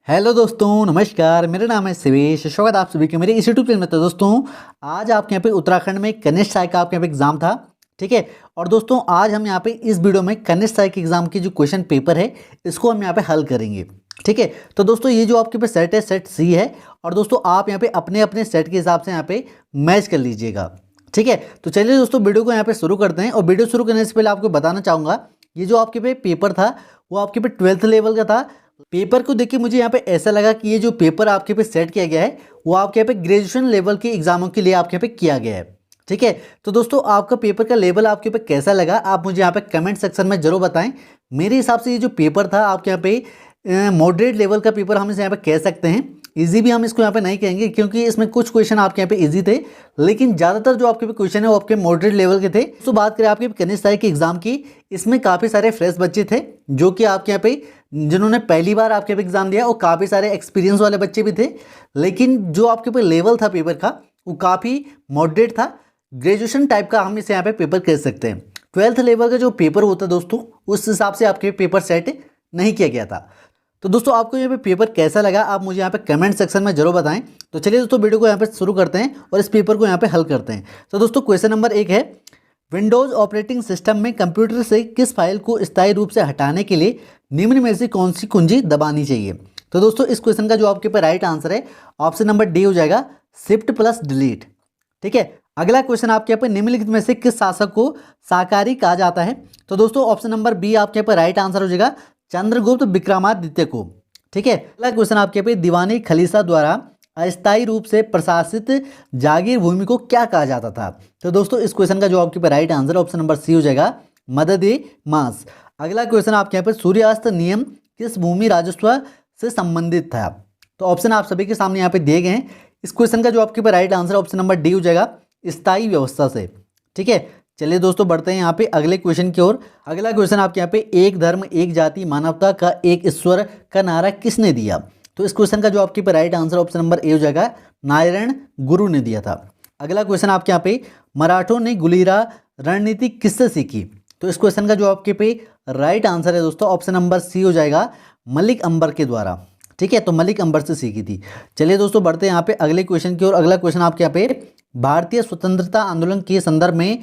Hello दोस्तों, नमस्कार। मेरा नाम है शिवेश। स्वागत है आप सभी के मेरे इस यूट्यूब चैनल में। तो दोस्तों, आज आपके यहाँ पे उत्तराखंड में कनिष्ठ सहायक का आपके यहाँ पे एग्जाम था, ठीक है। और दोस्तों, आज हम यहाँ पे इस वीडियो में कनिष्ठ सहायक एग्जाम की जो क्वेश्चन पेपर है इसको हम यहाँ पे हल करेंगे, ठीक है। तो दोस्तों, ये जो आपके पे सेट है, सेट सी है। और दोस्तों, आप यहाँ पे अपने अपने सेट के हिसाब से यहाँ पे मैच कर लीजिएगा, ठीक है। तो चलिए दोस्तों, वीडियो को यहाँ पे शुरू करते हैं। और वीडियो शुरू करने से पहले आपको बताना चाहूँगा, ये जो आपके पे पेपर था वो आपके पे 12th लेवल का था। पेपर को देख के मुझे यहाँ पे ऐसा लगा कि ये जो पेपर आपके पे सेट किया गया है वो आपके यहाँ पे ग्रेजुएशन लेवल के एग्जामों के लिए आपके यहाँ पे किया गया है, ठीक है। तो दोस्तों, आपका पेपर का लेवल आपके पे कैसा लगा आप मुझे यहाँ पे कमेंट सेक्शन में जरूर बताएं। मेरे हिसाब से ये जो पेपर था आपके यहाँ पे मॉडरेट लेवल का पेपर हम इसे यहाँ पे कह सकते हैं। इजी भी हम इसको यहाँ पे नहीं कहेंगे, क्योंकि इसमें कुछ क्वेश्चन आपके यहाँ पे इजी थे, लेकिन ज़्यादातर जो आपके पे क्वेश्चन है वो आपके मॉडरेट लेवल के थे। तो बात करें आपके कनिष्ठ सहायक के एग्जाम की, इसमें काफ़ी सारे फ्रेश बच्चे थे जो कि आपके यहाँ पे जिन्होंने पहली बार आपके पे एग्जाम दिया, और काफ़ी सारे एक्सपीरियंस वाले बच्चे भी थे। लेकिन जो आपके ऊपर लेवल था पेपर का वो काफ़ी मॉडरेट था, ग्रेजुएशन टाइप का हम इसे यहाँ पे पेपर कह सकते हैं। 12th लेवल का जो पेपर होता है दोस्तों, उस हिसाब से आपके पेपर सेट नहीं किया गया था। तो दोस्तों, आपको यहाँ पे पेपर कैसा लगा आप मुझे यहाँ पे कमेंट सेक्शन में जरूर बताएं। तो चलिए दोस्तों, वीडियो को यहाँ पे शुरू करते हैं और इस पेपर को यहाँ पे हल करते हैं। तो दोस्तों, क्वेश्चन नंबर 1 है, विंडोज ऑपरेटिंग सिस्टम में कंप्यूटर से किस फाइल को स्थायी रूप से हटाने के लिए निम्न में से कौन सी कुंजी दबानी चाहिए। तो दोस्तों, इस क्वेश्चन का जो आपके ऊपर राइट आंसर है ऑप्शन नंबर डी हो जाएगा, शिफ्ट प्लस डिलीट, ठीक है। अगला क्वेश्चन आपके यहाँ पे निम्नलिखित में से किस शासक को शाकाहारी कहा जाता है। तो दोस्तों, ऑप्शन नंबर बी आपके यहाँ पे राइट आंसर हो जाएगा, चंद्रगुप्त विक्रमादित्य को, ठीक है। अगला क्वेश्चन आपके पे दीवानी खलीसा द्वारा अस्थायी रूप से प्रशासित जागीर भूमि को क्या कहा जाता था। तो दोस्तों, इस क्वेश्चन का जो आपके पे right answer option number C हो जाएगा, मदद मास। अगला क्वेश्चन आपके यहाँ पे सूर्यास्त नियम किस भूमि राजस्व से संबंधित था। तो ऑप्शन आप सभी के सामने यहाँ पे दिए गए हैं। इस क्वेश्चन का जो आपके पे right answer option number D हो जाएगा, स्थायी व्यवस्था से, ठीक है। चलिए दोस्तों, बढ़ते हैं यहाँ पे अगले क्वेश्चन की ओर। अगला क्वेश्चन आपके यहाँ पे एक धर्म एक जाति मानवता का एक ईश्वर का नारा किसने दिया। तो इस क्वेश्चन का जो आपके पे right answer option number A हो जाएगा, नारायण गुरु ने दिया था। अगला क्वेश्चन आपके यहाँ पे मराठों ने गुलीरा रणनीति किससे सीखी। तो इस क्वेश्चन का जो आपके पे राइट आंसर है दोस्तों ऑप्शन नंबर सी हो जाएगा, मलिक अंबर के द्वारा, ठीक है। तो मलिक अंबर से सीखी थी। चलिए दोस्तों, बढ़ते हैं यहाँ पे अगले क्वेश्चन की ओर। अगला क्वेश्चन आपके यहाँ पे भारतीय स्वतंत्रता आंदोलन के संदर्भ में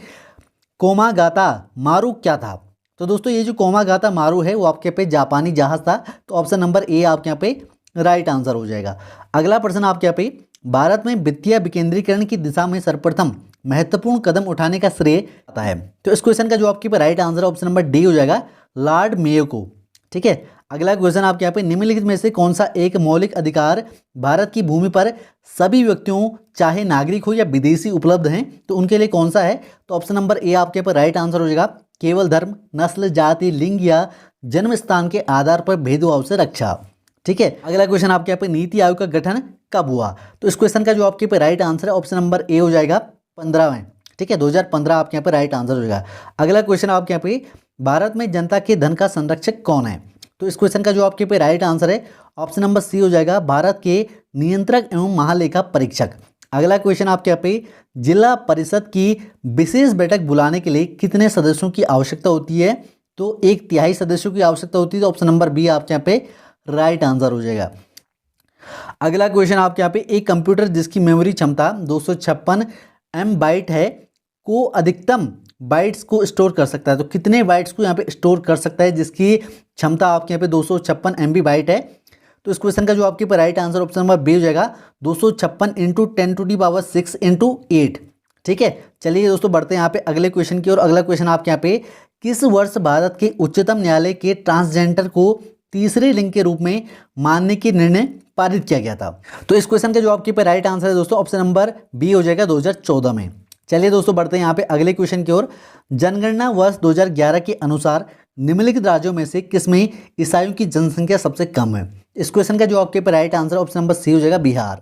कोमागाता मारू क्या था। तो दोस्तों, ये जो कोमागाता मारू है वो आपके पे जापानी जहाज था। तो ऑप्शन नंबर ए आपके यहाँ पे राइट आंसर हो जाएगा। अगला प्रश्न आपके यहाँ पे भारत में वित्तीय विकेंद्रीकरण की दिशा में सर्वप्रथम महत्वपूर्ण कदम उठाने का श्रेय आता है। तो इस क्वेश्चन का जो आपके पे right answer option number D हो जाएगा, लॉर्ड मेयो को, ठीक है। अगला क्वेश्चन आपके यहाँ पे निम्नलिखित में से कौन सा एक मौलिक अधिकार भारत की भूमि पर सभी व्यक्तियों चाहे नागरिक हो या विदेशी उपलब्ध हैं, तो उनके लिए कौन सा है। तो ऑप्शन नंबर ए आपके पर राइट आंसर हो जाएगा, केवल धर्म नस्ल जाति लिंग या जन्म स्थान के आधार पर भेदभाव से रक्षा, ठीक है। अगला क्वेश्चन आपके यहाँ पे नीति आयोग का गठन कब हुआ। तो इस क्वेश्चन का जो आपके पे राइट आंसर है ऑप्शन नंबर ए हो जाएगा, 15वें, ठीक है, 2015 आपके यहाँ पे राइट आंसर हो जाएगा। अगला क्वेश्चन आपके यहाँ पे भारत में जनता के धन का संरक्षक कौन है। तो इस क्वेश्चन का जो आपके पे राइट आंसर है ऑप्शन नंबर सी हो जाएगा, भारत के नियंत्रक एवं महालेखा परीक्षक। अगला क्वेश्चन आपके यहाँ पे जिला परिषद की विशेष बैठक बुलाने के लिए कितने सदस्यों की आवश्यकता होती है। तो 1/3 सदस्यों की आवश्यकता होती है। तो ऑप्शन नंबर बी आपके यहाँ पे राइट आंसर हो जाएगा। अगला क्वेश्चन आपके यहाँ पे एक कंप्यूटर जिसकी मेमोरी क्षमता 256 MB बाइट है को अधिकतम बाइट्स को स्टोर कर सकता है। तो कितने बाइट्स को यहाँ पे स्टोर कर सकता है जिसकी क्षमता आपके यहाँ पे 256 MB बाइट है। तो इस क्वेश्चन का जो आपके पर right answer option number B हो जाएगा, 256 × 10⁻6 × 8, ठीक है। चलिए दोस्तों, बढ़ते हैं यहाँ पे अगले क्वेश्चन की ओर। अगला क्वेश्चन आपके यहाँ पे किस वर्ष भारत के उच्चतम न्यायालय के ट्रांसजेंडर को तीसरे लिंग के रूप में मानने की निर्णय पारित किया गया था। तो इस क्वेश्चन का जो आपके पे राइट आंसर है दोस्तों ऑप्शन नंबर बी हो जाएगा, 2014 में। चलिए दोस्तों, बढ़ते हैं यहाँ पे अगले क्वेश्चन की ओर। जनगणना वर्ष 2011 के अनुसार निम्नलिखित राज्यों में से किसमें ईसाइयों की जनसंख्या सबसे कम है। इस क्वेश्चन का जो आपके पे right answer option number C हो जाएगा, बिहार।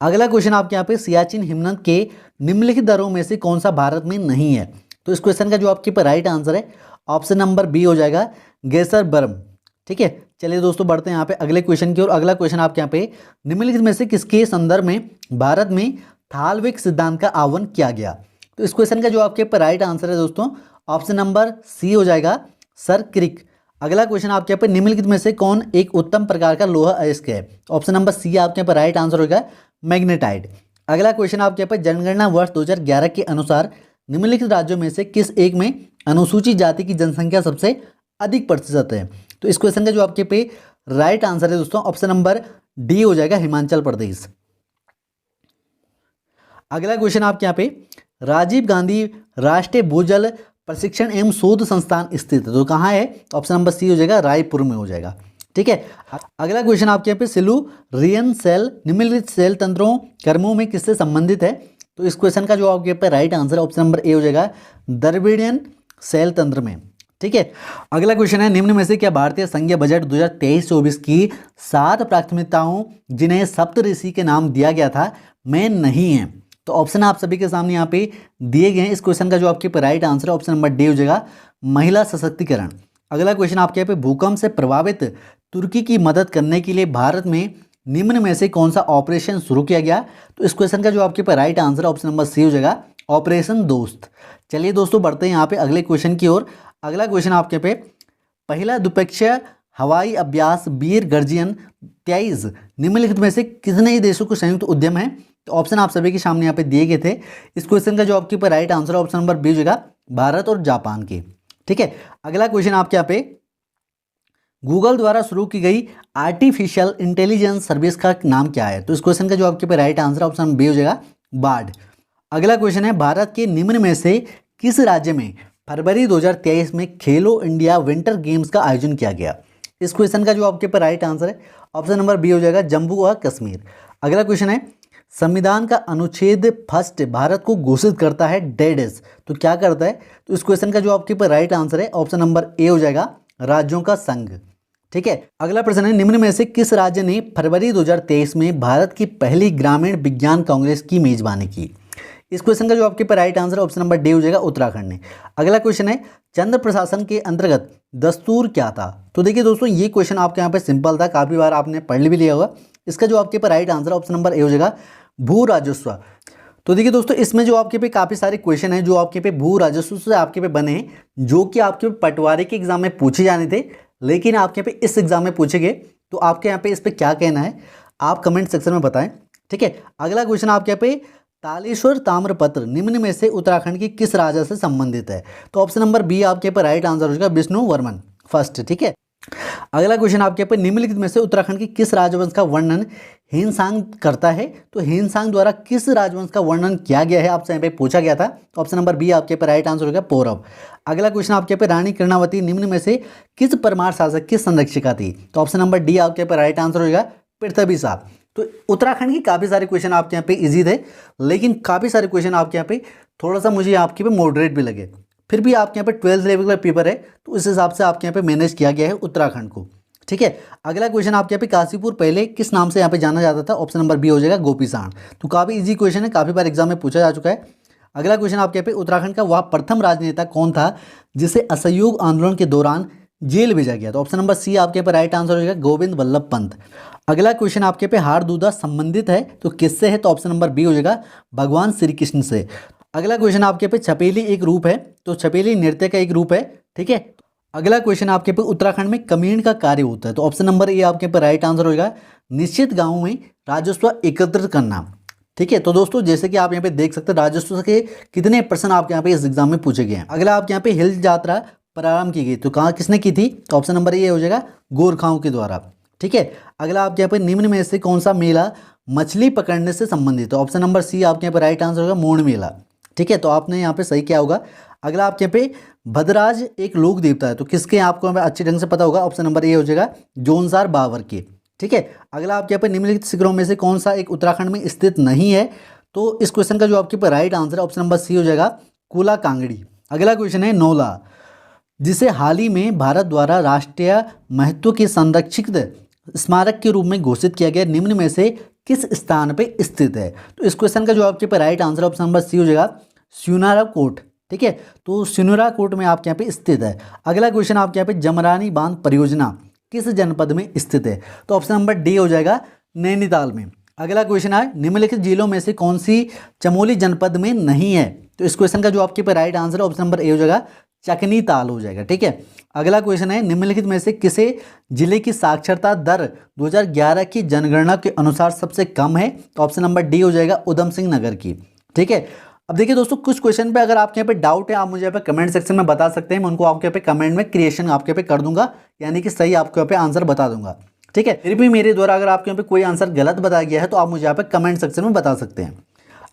अगला क्वेश्चन आपके यहाँ पे सियाचिन हिमनद के निम्नलिखित दरों में से कौन सा भारत में नहीं है। तो इस क्वेश्चन का जो आपके पे राइट आंसर है ऑप्शन नंबर बी हो जाएगा, गेसर बर्म, ठीक है। चलिए दोस्तों, बढ़ते हैं यहाँ पे अगले क्वेश्चन की ओर। अगला क्वेश्चन आपके यहाँ पे निम्नलिखित में से किसके संदर्भ में भारत में थालविक सिद्धांत का आह्वान किया गया। तो इस क्वेश्चन का जो आपके पर राइट आंसर है दोस्तों ऑप्शन नंबर सी हो जाएगा, सर क्रिक। अगला क्वेश्चन आपके यहाँ पे निम्नलिखित में से कौन एक उत्तम प्रकार का लोहा अयस्क है? ऑप्शन नंबर सी आपके यहाँ पे राइट आंसर होगा मैग्नेटाइट। अगला क्वेश्चन आपके यहाँ पे जनगणना वर्ष 2011 के अनुसार निम्नलिखित राज्यों में से किस एक में अनुसूचित जाति की जनसंख्या सबसे अधिक प्रतिशत है? तो इस क्वेश्चन का जो आपके पे राइट आंसर है दोस्तों ऑप्शन नंबर डी हो जाएगा, हिमाचल प्रदेश। अगला क्वेश्चन आपके यहाँ पे राजीव गांधी राष्ट्रीय भूजल प्रशिक्षण एवं शोध संस्थान स्थित है, तो कहाँ है? ऑप्शन नंबर सी हो जाएगा, रायपुर में हो जाएगा। ठीक है। अगला क्वेश्चन आपके यहाँ पे सिल्यूरियन सेल निम्नलिखित सेल तंत्रों कर्मों में किससे संबंधित है? तो इस क्वेश्चन का जो आपके यहाँ पे right answer option number A हो जाएगा, द्रविडियन सेल तंत्र में। ठीक है। अगला क्वेश्चन है निम्न में से क्या भारतीय संघीय बजट 2023-24 की 7 प्राथमिकताओं जिन्हें सप्त ऋषि के नाम दिया गया था में नहीं है? तो ऑप्शन आप सभी के सामने यहाँ पे दिए गए हैं। इस क्वेश्चन का जो आपके पे राइट आंसर है ऑप्शन नंबर डी हो जाएगा, महिला सशक्तिकरण। अगला क्वेश्चन आपके यहाँ पे भूकंप से प्रभावित तुर्की की मदद करने के लिए भारत में निम्न में से कौन सा ऑपरेशन शुरू किया गया? तो इस क्वेश्चन का जो आपके पे राइट आंसर है ऑप्शन नंबर सी हो जाएगा, ऑपरेशन दोस्त। चलिए दोस्तों बढ़ते हैं यहाँ पे अगले क्वेश्चन की ओर। अगला क्वेश्चन आपके पे पहला द्विपक्षीय हवाई अभ्यास वीर गर्जियन 23 निम्नलिखित में से कितने ही देशों को संयुक्त उद्यम है? तो ऑप्शन आप सभी के सामने यहाँ पे दिए गए थे। इस क्वेश्चन का जो आपके ऊपर राइट आंसर है ऑप्शन नंबर बी हो जाएगा, भारत और जापान के। ठीक है। अगला क्वेश्चन आपके यहाँ पे गूगल द्वारा शुरू की गई आर्टिफिशियल इंटेलिजेंस सर्विस का नाम क्या है? तो इस क्वेश्चन का जो आपके ऊपर राइट आंसर ऑप्शन बी हो जाएगा, बार्ड। अगला क्वेश्चन है भारत के निम्न में से किस राज्य में फरवरी 2023 में खेलो इंडिया विंटर गेम्स का आयोजन किया गया? इस क्वेश्चन का जो आपके ऊपर राइट आंसर है ऑप्शन नंबर बी हो जाएगा, जम्मू और कश्मीर। अगला क्वेश्चन है संविधान का अनुच्छेद फर्स्ट भारत को घोषित करता है डेडेस, तो क्या करता है? तो इस क्वेश्चन का जो आपके ऊपर राइट आंसर है ऑप्शन नंबर ए हो जाएगा, राज्यों का संघ। ठीक है। अगला प्रश्न है निम्न में से किस राज्य ने फरवरी 2023 में भारत की पहली ग्रामीण विज्ञान कांग्रेस की मेजबानी की? इस क्वेश्चन का जो आपके पर right answer option number D हो जाएगा, उत्तराखंड ने। अगला क्वेश्चन है चंद्र प्रशासन के अंतर्गत दस्तूर क्या था? तो देखिए दोस्तों ये क्वेश्चन आपके यहाँ पे सिंपल था, काफी बार आपने पढ़ भी लिया होगा। इसका जो आपके पर right answer option number A हो जाएगा, भू राजस्व। तो देखिए दोस्तों इसमें जो आपके पे काफ़ी सारे क्वेश्चन हैं जो आपके पे भू राजस्व से आपके पे बने हैं, जो कि आपके पटवारी के एग्जाम में पूछे जाने थे, लेकिन आपके पे इस एग्जाम में पूछे गए। तो आपके यहाँ पे इस पर क्या कहना है आप कमेंट सेक्शन में बताएं। ठीक है। अगला क्वेश्चन आपके यहाँ पे तालेश्वर ताम्रपत्र निम्न में से उत्तराखंड की किस राजा से संबंधित है? तो ऑप्शन नंबर बी आपके पर राइट आंसर हो जाएगा, विष्णु वर्मन फर्स्ट। ठीक है। अगला क्वेश्चन आपके पर निम्नलिखित में से उत्तराखंड की किस राजवंश का वर्णन हेनसांग करता है? तो हेनसांग द्वारा किस राजवंश का वर्णन किया गया है आपसे यहाँ पे पूछा गया था। तो ऑप्शन नंबर बी आपके पर राइट आंसर हो गया, पौरव। अगला क्वेश्चन आपके पे रानी कर्णावती निम्न में से किस परमार शासक की संरक्षिका थी? तो ऑप्शन नंबर डी आपके पर राइट आंसर हो जाएगा, पृथ्वी साहब। तो उत्तराखंड की काफ़ी सारे क्वेश्चन आपके यहाँ पे इजी थे, लेकिन काफ़ी सारे क्वेश्चन आपके यहाँ पे थोड़ा सा मुझे आपके पे मॉडरेट भी लगे। फिर भी आपके यहाँ पे 12th लेवल का पेपर है, तो उस हिसाब से आपके यहाँ पे मैनेज किया गया है उत्तराखंड को। ठीक है। अगला क्वेश्चन आपके यहाँ पे काशीपुर पहले किस नाम से यहाँ पे जाना जाता था? ऑप्शन नंबर बी हो जाएगा, गोपीसाण। तो काफ़ी इजी क्वेश्चन है, काफ़ी बार एग्जाम में पूछा जा चुका है। अगला क्वेश्चन आपके यहाँ पे उत्तराखंड का वह प्रथम राजनेता कौन था जिसे असहयोग आंदोलन के दौरान जेल भेजा गया? तो ऑप्शन नंबर सी आपके पे राइट आंसर हो जाएगा, गोविंद वल्लभ पंत। अगला क्वेश्चन आपके पे हारदूदा संबंधित है तो किससे है? तो ऑप्शन नंबर बी हो जाएगा, भगवान श्री कृष्ण से। अगला क्वेश्चन आपके पे छपेली एक रूप है, तो छपेली नृत्य का एक रूप है। ठीक है। अगला क्वेश्चन आपके पे उत्तराखंड में कमीण का कार्य होता है, तो ऑप्शन नंबर ए आपके पे राइट आंसर हो जाएगा, निश्चित गाँव में राजस्व एकत्रित करना। ठीक है। तो दोस्तों जैसे कि आप यहाँ पे देख सकते हैं राजस्व के कितने प्रश्न आपके यहाँ पे इस एग्जाम में पूछे गए हैं। अगला आपके यहाँ पे हिल यात्रा प्रारंभ की गई, तो कहाँ किसने की थी? तो ऑप्शन नंबर ए हो जाएगा, गोरखाओं के द्वारा। ठीक है। अगला आपके यहाँ पे निम्न में से कौन सा मेला मछली पकड़ने से संबंधित? तो ऑप्शन नंबर सी आपके यहाँ पे राइट आंसर होगा, मोड़ मेला। ठीक है। तो आपने यहाँ पे सही किया होगा। अगला आपके यहाँ पे भद्रराज एक लोक देवता है, तो किसके आपको अच्छे ढंग से पता होगा? ऑप्शन नंबर ए हो जाएगा, जोनसार बावर के। ठीक है। अगला आपके यहाँ पे निम्नलिखित शिखरों में से कौन सा एक उत्तराखंड में स्थित नहीं है? तो इस क्वेश्चन का जो आपके पर राइट आंसर है ऑप्शन नंबर सी हो जाएगा, कुला कांगड़ी। अगला क्वेश्चन है नौला, जिसे हाल ही में भारत द्वारा राष्ट्रीय महत्व के संरक्षित स्मारक के रूप में घोषित किया गया, निम्न में से किस स्थान पे स्थित है? तो इस क्वेश्चन का जो आपके पर right answer option number C हो जाएगा, सुनारा कोट। ठीक है। तो सुनारा कोट में आपके यहाँ पे स्थित है। अगला क्वेश्चन आपके यहाँ पे जमरानी बांध परियोजना किस जनपद में स्थित है? तो ऑप्शन नंबर डी हो जाएगा, नैनीताल में। अगला क्वेश्चन है निम्नलिखित जिलों में से कौन सी चमोली जनपद में नहीं है? तो इस क्वेश्चन का जो आपके पर राइट आंसर है ऑप्शन नंबर ए हो जाएगा, चकनी ताल हो जाएगा। ठीक है, अगला क्वेश्चन है निम्नलिखित में से किसे जिले की साक्षरता दर 2011 की जनगणना के अनुसार सबसे कम है? तो ऑप्शन नंबर डी हो जाएगा उधम सिंह नगर की। ठीक है, अब देखिए दोस्तों, कुछ क्वेश्चन पे अगर आपके यहाँ पे डाउट है आप मुझे यहाँ पे कमेंट सेक्शन में बता सकते हैं, मैं उनको आपके यहाँ पे कमेंट में क्रिएशन आपके यहाँ पे कर दूंगा, यानी कि सही आपके यहाँ पे आंसर बता दूंगा। ठीक है, फिर भी मेरे द्वारा अगर आपके यहाँ पे कोई आंसर गलत बताया गया है तो आप मुझे यहाँ पे कमेंट सेक्शन में बता सकते हैं।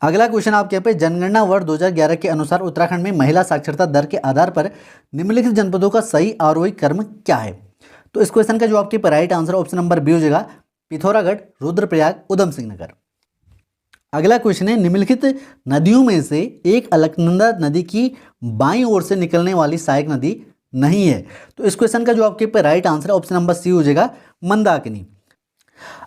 अगला क्वेश्चन आपके यहाँ पे जनगणना वर्ष 2011 के अनुसार उत्तराखंड में महिला साक्षरता दर के आधार पर निम्नलिखित जनपदों का सही आरोही क्रम क्या है? तो इस क्वेश्चन का जो आपके right answer option number B हो जाएगा पिथौरागढ़, रुद्रप्रयाग, उधम सिंह नगर। अगला क्वेश्चन है निम्नलिखित नदियों में से एक अलकनंदा नदी की बाईं ओर से निकलने वाली सहायक नदी नहीं है? तो इस क्वेश्चन का जो आपके right answer option number C हो जाएगा मंदाकिनी।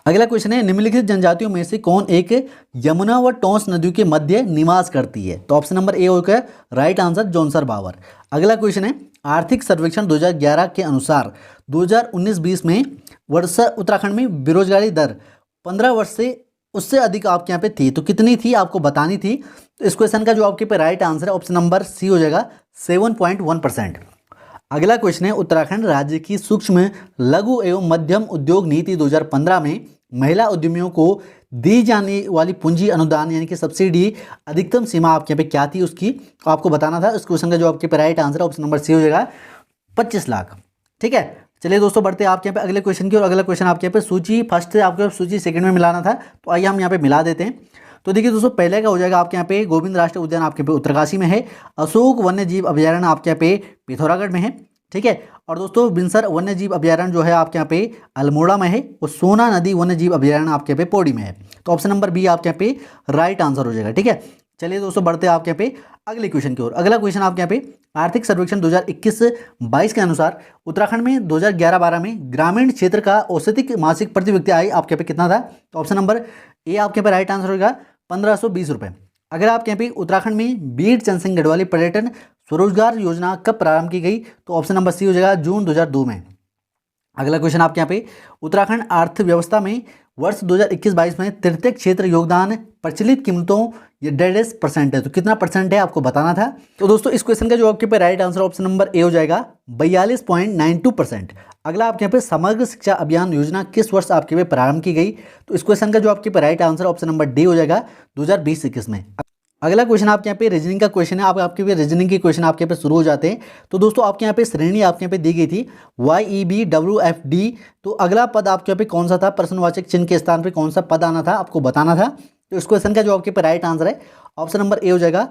अगला क्वेश्चन है निम्नलिखित जनजातियों में से कौन एक यमुना व टोंस नदियों के मध्य निवास करती है? तो ऑप्शन नंबर ए होगा राइट आंसर जौनसर बावर। अगला क्वेश्चन है आर्थिक सर्वेक्षण 2011 के अनुसार 2019-20 में वर्ष उत्तराखंड में बेरोजगारी दर 15 वर्ष से उससे अधिक आपके यहाँ पे थी, तो कितनी थी आपको बतानी थी। तो इस क्वेश्चन का जो आपके पे राइट आंसर है ऑप्शन नंबर सी हो जाएगा 7.1%। अगला क्वेश्चन है उत्तराखंड राज्य की सूक्ष्म लघु एवं मध्यम उद्योग नीति 2015 में महिला उद्यमियों को दी जाने वाली पूंजी अनुदान यानी कि सब्सिडी अधिकतम सीमा आपके यहाँ पे क्या थी उसकी आपको बताना था। इस क्वेश्चन का जो आपके पे राइट आंसर है ऑप्शन नंबर सी हो जाएगा 25 लाख। ठीक है, चलिए दोस्तों बढ़ते हैं आपके यहाँ पे अगले क्वेश्चन की। और अगला क्वेश्चन आपके यहाँ पे सूची फर्स्ट से आपके सूची सेकंड में मिलाना था, तो आइए हम यहाँ पे मिला देते हैं। तो देखिए दोस्तों, पहले का हो जाएगा आपके यहाँ पे गोविंद राष्ट्रीय उद्यान आपके पे उत्तरकाशी में है, अशोक वन्य जीव अभयारण्य आपके यहाँ पे पिथौरागढ़ में है। ठीक है, और दोस्तों बिनसर वन्य जीव अभयारण्य जो है आपके यहाँ पे अल्मोड़ा में है, और सोना नदी वन्य जीव अभयारण्य आपके यहाँ पे पौड़ी में है। तो ऑप्शन नंबर बी आपके यहाँ पे राइट आंसर हो जाएगा। ठीक है, चलिए दोस्तों बढ़ते हैं आपके यहाँ पे अगले क्वेश्चन की ओर। अगला क्वेश्चन आपके यहाँ पे आर्थिक सर्वेक्षण 2021-22 के अनुसार उत्तराखंड में 2011-12 में ग्रामीण क्षेत्र का औसतिक मासिक प्रति व्यक्ति आय आपके यहाँ पे कितना था? तो ऑप्शन नंबर ए आपके यहाँ पे राइट आंसर होगा 1520 रुपये। अगर आपके यहाँ पे उत्तराखंड में बीड़ चंद सिंह गढ़वाली पर्यटन स्वरोजगार योजना कब प्रारंभ की गई? तो ऑप्शन नंबर सी हो जाएगा जून 2002 में। अगला क्वेश्चन आपके यहाँ पे उत्तराखंड अर्थव्यवस्था में वर्ष 2021-22 में तृतीय क्षेत्र योगदान प्रचलित कीमतों ये 1.5% है, तो कितना परसेंट है आपको बताना था। तो दोस्तों इस क्वेश्चन का जो आपके पे right answer option number A हो जाएगा 42.92%। अगला आपके यहाँ पे समग्र शिक्षा अभियान योजना किस वर्ष आपके पे प्रारंभ की गई? तो इस क्वेश्चन का जो आपके पे right answer option number D हो जाएगा 2020-21 में। अगला क्वेश्चन आपके यहाँ पे रीजनिंग का क्वेश्चन है, आपके पे रीजनिंग के क्वेश्चन आपके पे शुरू हो जाते हैं। तो दोस्तों आपके यहाँ पे श्रेणी आपके यहाँ पे दी गई थी YEBWFD, तो अगला पद आपके यहाँ पे कौन सा था? प्रश्नवाचक चिन्ह के स्थान पे कौन सा पद आना था आपको बताना था। तो इस क्वेश्चन का जो आपके पे राइट आंसर है ऑप्शन नंबर ए हो जाएगा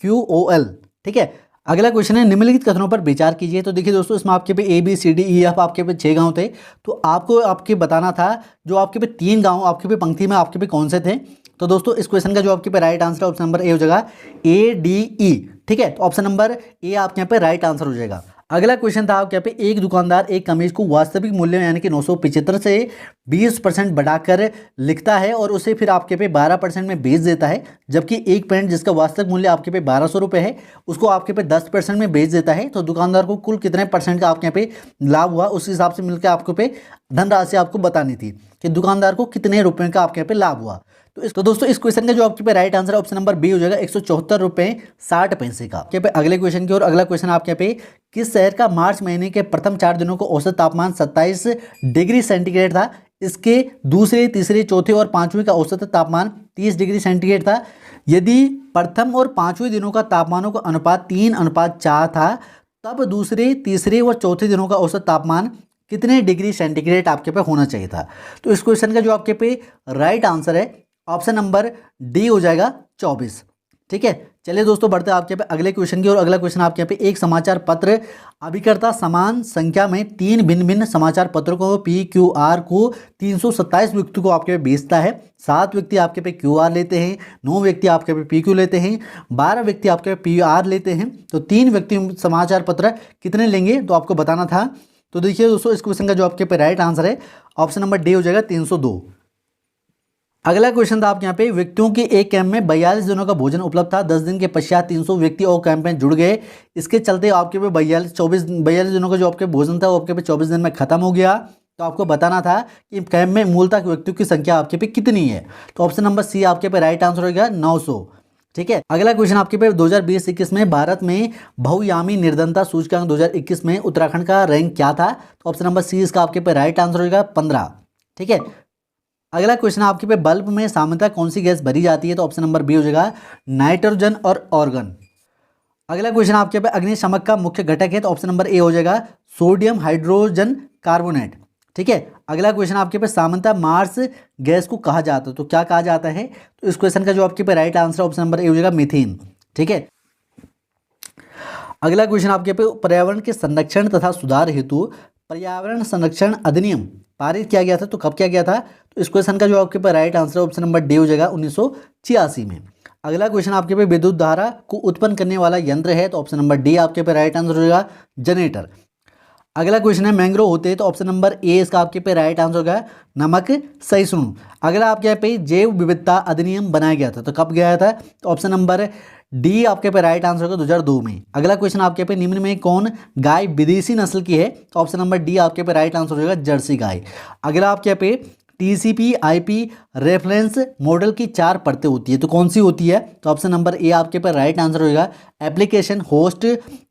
QOL। ठीक है, अगला क्वेश्चन है निम्नलिखित कथनों पर विचार कीजिए। तो देखिए दोस्तों इसमें आपके पे ABCDEF आपके पे 6 गाँव थे, तो आपको आपके बताना था जो आपके पे 3 गाँव आपके पे पंक्ति में आपके पे कौन से थे। तो दोस्तों इस क्वेश्चन का जो आपके पे राइट आंसर है ऑप्शन नंबर ए हो जाएगा ADE। ठीक है, तो ऑप्शन नंबर ए आपके यहाँ पे राइट आंसर हो जाएगा। अगला क्वेश्चन था आपके यहाँ पे एक दुकानदार एक कमीज को वास्तविक मूल्य यानी कि 975 से 20% बढ़ाकर लिखता है और उसे फिर आपके पे 12% में बेच देता है, जबकि एक पैंट जिसका वास्तविक मूल्य आपके पे 1200 रुपये है उसको आपके पे 10% में बेच देता है। तो दुकानदार को कुल कितने परसेंट का आपके यहाँ पे लाभ हुआ उस हिसाब से मिलकर आपके पे धनराशि आपको बतानी थी कि दुकानदार को कितने रुपये का आपके यहाँ पे लाभ हुआ। तो दोस्तों इस क्वेश्चन का जो आपके पे right answer option number B हो जाएगा 174 रुपये 60 पैसे का। आपके पे अगले क्वेश्चन की ओर। अगला क्वेश्चन आपके यहाँ पे किस शहर का मार्च महीने के प्रथम 4 दिनों को औसत तापमान 27 डिग्री सेंटीग्रेड था? इसके दूसरे, तीसरे, चौथे और पांचवें का औसत तापमान 30 डिग्री सेंटीग्रेड था। यदि प्रथम और पांचवें दिनों का तापमानों का अनुपात 3:4 था, तब दूसरे, तीसरे और चौथे दिनों का औसत तापमान कितने डिग्री सेंटीग्रेड आपके पे होना चाहिए था? तो इस क्वेश्चन का जो आपके पे राइट आंसर है ऑप्शन नंबर डी हो जाएगा 24। ठीक है, चलिए दोस्तों बढ़ते हैं आपके पे अगले क्वेश्चन की और। अगला क्वेश्चन आपके यहाँ पे एक समाचार पत्र अभिकर्ता समान संख्या में 3 भिन्न भिन्न समाचार पत्रों को PQR को 327 व्यक्ति को आपके पे बेचता है। 7 व्यक्ति आपके पे QR लेते हैं, 9 व्यक्ति आपके पे PQ लेते हैं, 12 व्यक्ति आपके पे PR लेते हैं। तो 3 व्यक्ति समाचार पत्र कितने लेंगे तो आपको बताना था। तो देखिए दोस्तों इस क्वेश्चन का जो आपके पे राइट आंसर है ऑप्शन नंबर डी हो जाएगा 302। अगला क्वेश्चन था आपके यहाँ पे व्यक्तियों के एक कैंप में 42 दिनों का भोजन उपलब्ध था। 10 दिन के पश्चात 300 व्यक्ति और कैंप में जुड़ गए। इसके चलते आपके पे 42 दिनों का जो आपके भोजन था वो आपके पे 24 दिन में खत्म हो गया। तो आपको बताना था कि कैंप में मूलतः व्यक्तियों की संख्या आपके पे कितनी है। तो ऑप्शन नंबर सी आपके पे राइट आंसर होगा 900। ठीक है। अगला क्वेश्चन आपके पे 2020-21 में भारत में बहुयामी निर्धनता सूचकांक 2021 में उत्तराखंड का रैंक क्या था? तो ऑप्शन नंबर सी इसका आपके पे राइट आंसर हो जाएगा 15। ठीक है। अगला क्वेश्चन आपके पे बल्ब में सामान्यतः कौन सी गैस भरी जाती है? तो ऑप्शन नंबर बी हो जाएगा नाइट्रोजन और ऑर्गन। अगला क्वेश्चन आपके पे अग्निशमक का मुख्य घटक है, तो ऑप्शन नंबर ए हो जाएगा सोडियम हाइड्रोजन कार्बोनेट। ठीक है। अगला क्वेश्चन आपके पे सामान्यतः मार्स गैस को कहा जाता है, तो क्या कहा जाता है? तो इस क्वेश्चन का जो आपके पे right answer option number A हो जाएगा मीथेन। ठीक है। अगला क्वेश्चन आपके पे पर्यावरण के संरक्षण तथा सुधार हेतु पर्यावरण संरक्षण अधिनियम पारित किया गया था, तो कब किया गया था? तो इस क्वेश्चन का जो आपके पे right answer option number D हो जाएगा 1986 में। अगला क्वेश्चन आपके पे विद्युत धारा को उत्पन्न करने वाला यंत्र है, तो ऑप्शन नंबर डी आपके पे राइट आंसर हो जाएगा जनरेटर। अगला क्वेश्चन है मैंग्रोव होते हैं, तो ऑप्शन नंबर ए इसका आपके पे राइट आंसर होगा नमक सहिष्णु। अगला आपके यहाँ पे जैव विविधता अधिनियम बनाया गया था, तो कब गया था? तो ऑप्शन नंबर डी आपके पे राइट आंसर होगा 2002 में। अगला क्वेश्चन आपके पे निम्न में कौन गाय विदेशी नस्ल की है? तो ऑप्शन नंबर डी आपके पे राइट आंसर हो जाएगा जर्सी गाय। अगला आपके यहाँ पे टीसीपी आईपी रेफरेंस मॉडल की 4 परतें होती है, तो कौन सी होती है? तो ऑप्शन नंबर ए आपके पर राइट आंसर होगा application, host,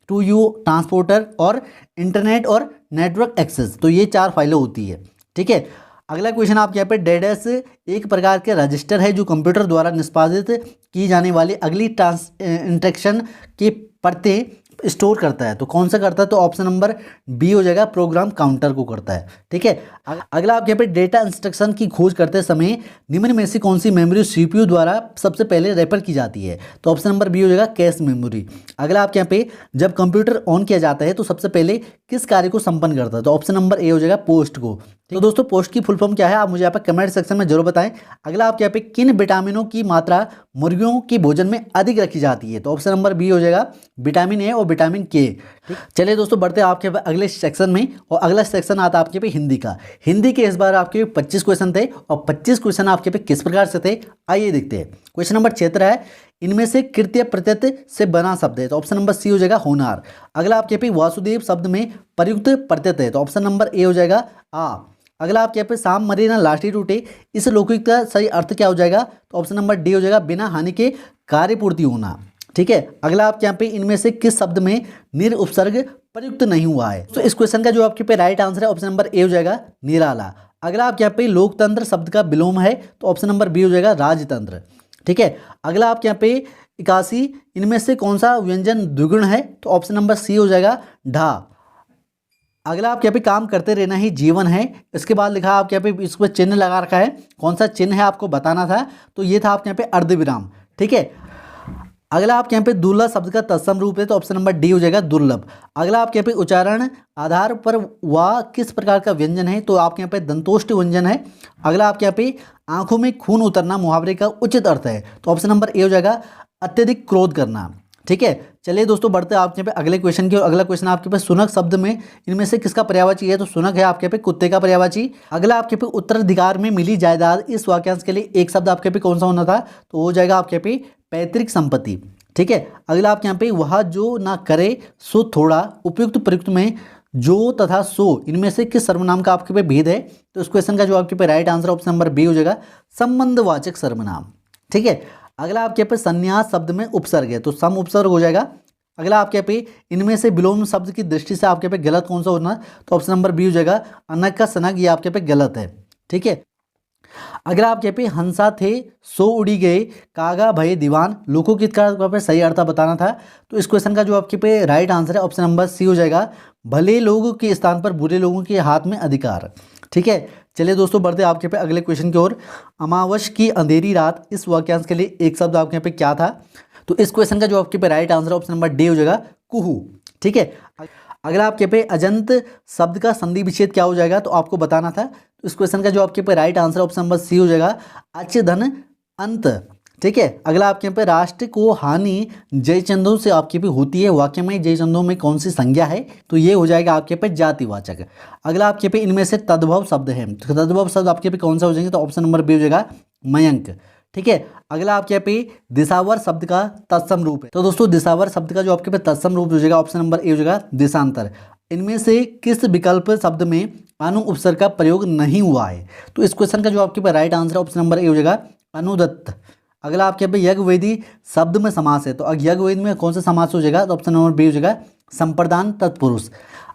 to you, transporter और इंटरनेट और नेटवर्क एक्सेस। तो ये 4 फाइलें होती है। ठीक है। अगला क्वेश्चन आपके यहाँ पे डेडस एक प्रकार के रजिस्टर है जो कंप्यूटर द्वारा निष्पादित की जाने वाली अगली इंस्ट्रक्शन की परतें स्टोर करता है, तो कौन सा करता है? तो ऑप्शन नंबर बी हो जाएगा प्रोग्राम काउंटर को करता है। ठीक है। अगला आपके यहाँ पे डेटा इंस्ट्रक्शन की खोज करते समय निम्न में से कौन सी मेमोरी सीपीयू द्वारा सबसे पहले रेफर की जाती है? तो ऑप्शन नंबर बी हो जाएगा कैश मेमोरी। अगला आपके यहाँ पे जब कंप्यूटर ऑन किया जाता है तो सबसे पहले किस कार्य को संपन्न करता है? तो ऑप्शन नंबर ए हो जाएगा पोस्ट को। तो दोस्तों पोस्ट की फुल फॉर्म क्या है आप मुझे यहाँ पे कमेंट सेक्शन में जरूर बताएं। अगला आपके यहाँ पे किन विटामिनों की मात्रा मुर्गियों की भोजन में अधिक रखी जाती है? तो ऑप्शन नंबर बी हो जाएगा विटामिन ए और विटामिन के। ठीक। चलिए दोस्तों बढ़ते हैं आपके अगले सेक्शन में, और अगला सेक्शन आता है आपके पे हिंदी का। हिंदी के इस बार आपके 25 क्वेश्चन थे और 25 क्वेश्चन आपके पे किस प्रकार से थे आइए देखते हैं। क्वेश्चन नंबर 17 है इनमें से कृत्य प्रत्यय से बना शब्द है, तो ऑप्शन नंबर सी हो जाएगा होनार। अगला आपके पे वासुदेव शब्द में प्रयुक्त प्रत्यय है, तो ऑप्शन नंबर ए हो जाएगा आ। अगला आपके यहाँ पे साम मरे ना लाठी टूटे इस लौकिक का सही अर्थ क्या हो जाएगा? तो ऑप्शन नंबर डी हो जाएगा बिना हानि के कार्य पूर्ति होना। ठीक है। अगला आपके यहाँ पे इनमें से किस शब्द में निर उपसर्ग प्रयुक्त नहीं हुआ है? तो इस क्वेश्चन का जो आपके पे राइट आंसर है ऑप्शन नंबर ए हो जाएगा निराला। अगला आपके यहाँ पे लोकतंत्र शब्द का विलोम है, तो ऑप्शन नंबर बी हो जाएगा राजतंत्र। ठीक है। अगला आपके यहाँ पे 81 इनमें से कौन सा व्यंजन द्विगुण है? तो ऑप्शन नंबर सी हो जाएगा ढा। अगला आपके यहाँ पे काम करते रहना ही जीवन है, इसके बाद लिखा आपके यहाँ पे इस पर चिन्ह लगा रखा है, कौन सा चिन्ह है आपको बताना था, तो ये था आपके यहाँ पे अर्धविराम। ठीक है। अगला आपके यहाँ पे दुर्लभ शब्द का तत्सम रूप है, तो ऑप्शन नंबर डी हो जाएगा दुर्लभ। अगला आपके यहाँ पे उच्चारण आधार पर वह किस प्रकार का व्यंजन है? तो आपके यहाँ पे दंतोष्ट व्यंजन है। अगला आपके यहाँ पे आंखों में खून उतरना मुहावरे का उचित अर्थ है, तो ऑप्शन नंबर ए हो जाएगा अत्यधिक क्रोध करना। ठीक है। चलिए दोस्तों बढ़ते हैं आपके यहाँ पे अगले क्वेश्चन की, और अगला क्वेश्चन आपके पास सुनक शब्द में इनमें से किसका पर्यायवाची है? तो सुनक है आपके पे कुत्ते का पर्यायवाची। अगला आपके पे उत्तराधिकार में मिली जायदाद इस वाक्यांश के लिए एक शब्द आपके पे कौन सा होना था? तो हो जाएगा आपके पे पैतृक संपत्ति। ठीक है। अगला आपके यहाँ पे वह जो ना करे सो थोड़ा उपयुक्त प्रयुक्त में जो तथा सो इनमें से किस सर्वनाम का आपके पे भेद है? तो इस क्वेश्चन का जो आपके पे right answer option number B हो जाएगा संबंधवाचक सर्वनाम। ठीक है। अगला आपके पे संन्यास शब्द में उपसर्ग है, तो सम उपसर्ग हो जाएगा। अगला आपके पे इनमें से विलोम शब्द की दृष्टि से आपके पे गलत कौन सा होना? तो ऑप्शन नंबर बी हो जाएगा अनग का सनग, ये आपके पे गलत है। ठीक है। अगर आपके पे हंसा थे सो उड़ी गए कागा भय दीवान लोकोगीत का पे सही अर्थ बताना था, तो इस क्वेश्चन का जो आपके पे राइट आंसर है ऑप्शन नंबर सी हो जाएगा भले लोगों के स्थान पर बुरे लोगों के हाथ में अधिकार। ठीक है। चलिए दोस्तों बढ़ते आपके पे अगले क्वेश्चन की ओर। अमावस की अंधेरी रात इस वाक्यांश के लिए एक शब्द आपके यहाँ पे क्या था? तो इस क्वेश्चन का जो आपके पे right answer option number D हो जाएगा कुहू। ठीक है। अगर आपके पे अजंत शब्द का संधि विच्छेद क्या हो जाएगा तो आपको बताना था, तो इस क्वेश्चन का जो आपके पे right answer option number C हो जाएगा अच्छे धन अंत। ठीक है। अगला आपके यहाँ पे राष्ट्र को हानि जयचंदों से आपके पे होती है, वाक्य में जयचंदों में कौन सी संज्ञा है? तो ये हो जाएगा आपके पे जातिवाचक। अगला आपके पे इनमें से तद्भव शब्द है, तो तद्भव शब्द आपके पे कौन सा हो जाएंगे? तो ऑप्शन नंबर बी हो जाएगा मयंक। ठीक है। अगला आपके यहाँ पे दिशावर शब्द का तत्सम रूप है, तो दोस्तों दिशावर शब्द का जो आपके पे तत्सम रूप हो जाएगा ऑप्शन नंबर ए हो जाएगा देशांतर। इनमें से किस विकल्प शब्द में अनु उपसर्ग का प्रयोग नहीं हुआ है? तो इस क्वेश्चन का जो आपके पे right answer option number A हो जाएगा अनुदत्त। अगला आपके यहाँ पे यज्ञवेदी शब्द में समास है, तो यज्ञवेदी में कौन सा समास हो जाएगा, तो ऑप्शन नंबर बी हो जाएगा संप्रदान तत्पुरुष।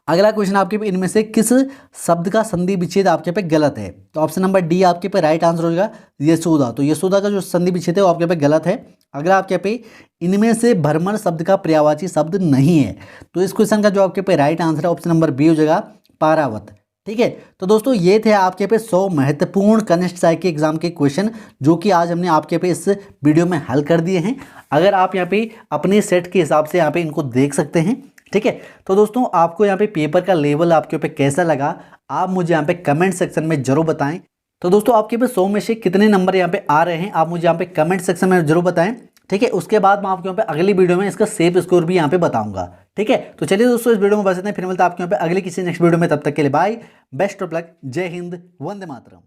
अगला क्वेश्चन आपके पे इनमें से किस शब्द का संधि विच्छेद आपके पे गलत है, तो ऑप्शन नंबर डी आपके पे राइट आंसर हो जाएगा यशोदा। तो यशोदा का जो संधि विच्छेद है वो आपके पे गलत है। अगला आपके पे इनमें से भ्रमण शब्द का पर्यायवाची शब्द नहीं है, तो इस क्वेश्चन का जो आपके पे राइट आंसर है ऑप्शन नंबर बी हो जाएगा पारावत। ठीक है, तो दोस्तों ये थे आपके पे 100 महत्वपूर्ण कनिष्ठ सहायक के एग्जाम के क्वेश्चन जो कि आज हमने आपके पे इस वीडियो में हल कर दिए हैं। अगर आप यहाँ पे अपने सेट के हिसाब से यहाँ पे इनको देख सकते हैं। ठीक है, तो दोस्तों आपको यहाँ पे पेपर का लेवल आपके ऊपर कैसा लगा आप मुझे यहाँ पे कमेंट सेक्शन में जरूर बताएं। तो दोस्तों आपके पे 100 में से कितने नंबर यहाँ पे आ रहे हैं आप मुझे यहाँ पे कमेंट सेक्शन में जरूर बताएं। ठीक है, उसके बाद मैं आपके यहाँ पे अगली वीडियो में इसका सेफ स्कोर भी यहाँ पे बताऊंगा। ठीक है, तो चलिए दोस्तों इस वीडियो में बस इतना, फिर मिलता है आपके यहाँ पे अगली किसी नेक्स्ट वीडियो में, तब तक के लिए बाय, बेस्ट ऑफ लक, जय हिंद, वंदे मातरम।